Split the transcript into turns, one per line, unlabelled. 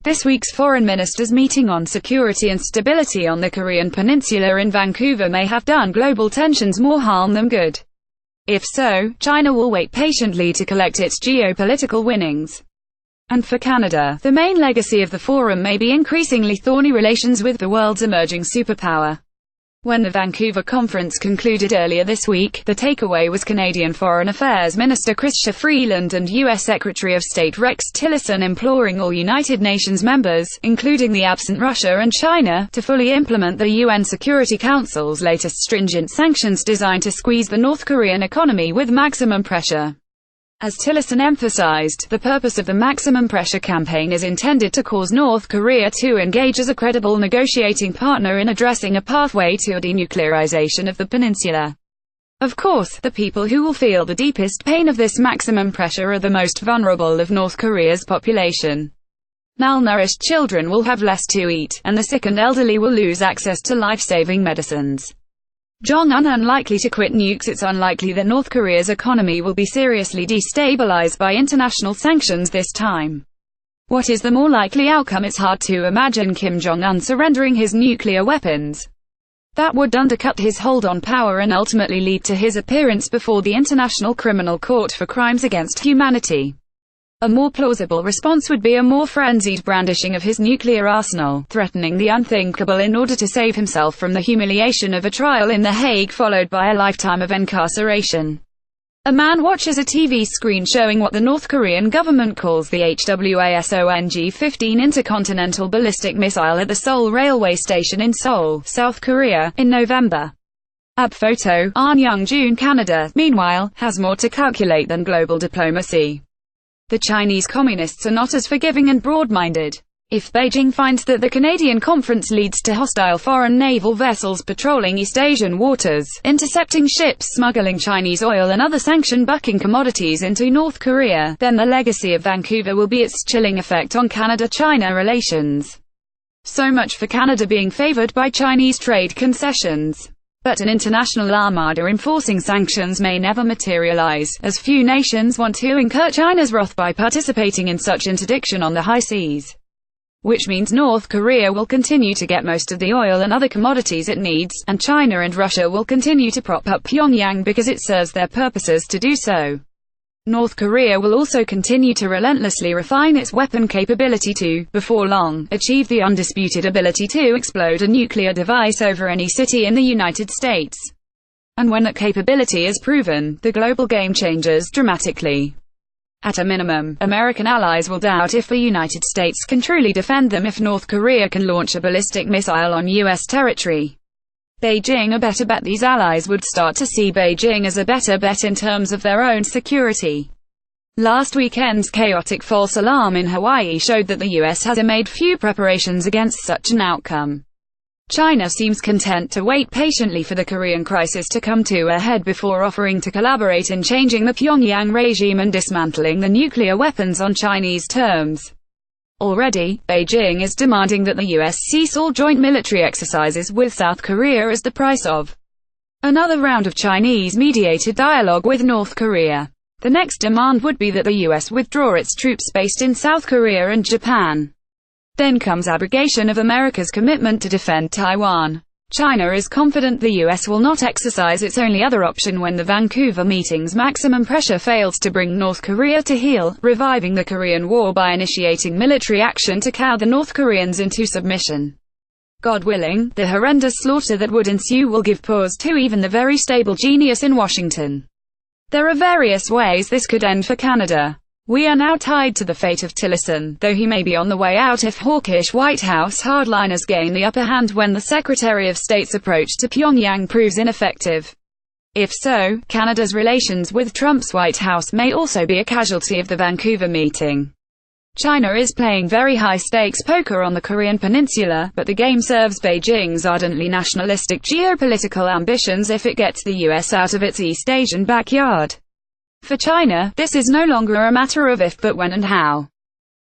This week's foreign ministers' meeting on security and stability on the Korean Peninsula in Vancouver may have done global tensions more harm than good. If so, China will wait patiently to collect its geopolitical winnings. And for Canada, the main legacy of the forum may be increasingly thorny relations with the world's emerging superpower. When the Vancouver conference concluded earlier this week, the takeaway was Canadian Foreign Affairs Minister Chrystia Freeland and U.S. Secretary of State Rex Tillerson imploring all United Nations members, including the absent Russia and China, to fully implement the UN Security Council's latest stringent sanctions designed to squeeze the North Korean economy with maximum pressure. As Tillerson emphasized, the purpose of the maximum pressure campaign is intended to cause North Korea to engage as a credible negotiating partner in addressing a pathway to a denuclearization of the peninsula. Of course, the people who will feel the deepest pain of this maximum pressure are the most vulnerable of North Korea's population. Malnourished children will have less to eat, and the sick and elderly will lose access to life-saving medicines. Jong-un unlikely to quit nukes. It's unlikely that North Korea's economy will be seriously destabilized by international sanctions this time. What is the more likely outcome? It's hard to imagine Kim Jong-un surrendering his nuclear weapons. That would undercut his hold on power and ultimately lead to his appearance before the International Criminal Court for crimes against humanity. A more plausible response would be a more frenzied brandishing of his nuclear arsenal, threatening the unthinkable in order to save himself from the humiliation of a trial in The Hague followed by a lifetime of incarceration. A man watches a TV screen showing what the North Korean government calls the HWASONG-15 intercontinental ballistic missile at the Seoul railway station in Seoul, South Korea, in November. Ab photo, Anyang, June. Canada, meanwhile, has more to calculate than global diplomacy. The Chinese communists are not as forgiving and broad-minded. If Beijing finds that the Canadian conference leads to hostile foreign naval vessels patrolling East Asian waters, intercepting ships smuggling Chinese oil and other sanction-bucking commodities into North Korea, then the legacy of Vancouver will be its chilling effect on Canada-China relations. So much for Canada being favored by Chinese trade concessions. But an international armada enforcing sanctions may never materialize, as few nations want to incur China's wrath by participating in such interdiction on the high seas. Which means North Korea will continue to get most of the oil and other commodities it needs, and China and Russia will continue to prop up Pyongyang because it serves their purposes to do so. North Korea will also continue to relentlessly refine its weapon capability to, before long, achieve the undisputed ability to explode a nuclear device over any city in the United States. And when that capability is proven, the global game changes dramatically. At a minimum, American allies will doubt if the United States can truly defend them if North Korea can launch a ballistic missile on U.S. territory. Beijing a better bet. These allies would start to see Beijing as a better bet in terms of their own security. Last weekend's chaotic false alarm in Hawaii showed that the U.S. has made few preparations against such an outcome. China seems content to wait patiently for the Korean crisis to come to a head before offering to collaborate in changing the Pyongyang regime and dismantling the nuclear weapons on Chinese terms. Already, Beijing is demanding that the U.S. cease all joint military exercises with South Korea as the price of another round of Chinese-mediated dialogue with North Korea. The next demand would be that the U.S. withdraw its troops based in South Korea and Japan. Then comes abrogation of America's commitment to defend Taiwan. China is confident the U.S. will not exercise its only other option when the Vancouver meeting's maximum pressure fails to bring North Korea to heel, reviving the Korean War by initiating military action to cow the North Koreans into submission. God willing, the horrendous slaughter that would ensue will give pause to even the very stable genius in Washington. There are various ways this could end for Canada. We are now tied to the fate of Tillerson, though he may be on the way out if hawkish White House hardliners gain the upper hand when the Secretary of State's approach to Pyongyang proves ineffective. If so, Canada's relations with Trump's White House may also be a casualty of the Vancouver meeting. China is playing very high-stakes poker on the Korean Peninsula, but the game serves Beijing's ardently nationalistic geopolitical ambitions if it gets the U.S. out of its East Asian backyard. For China, this is no longer a matter of if but when and how.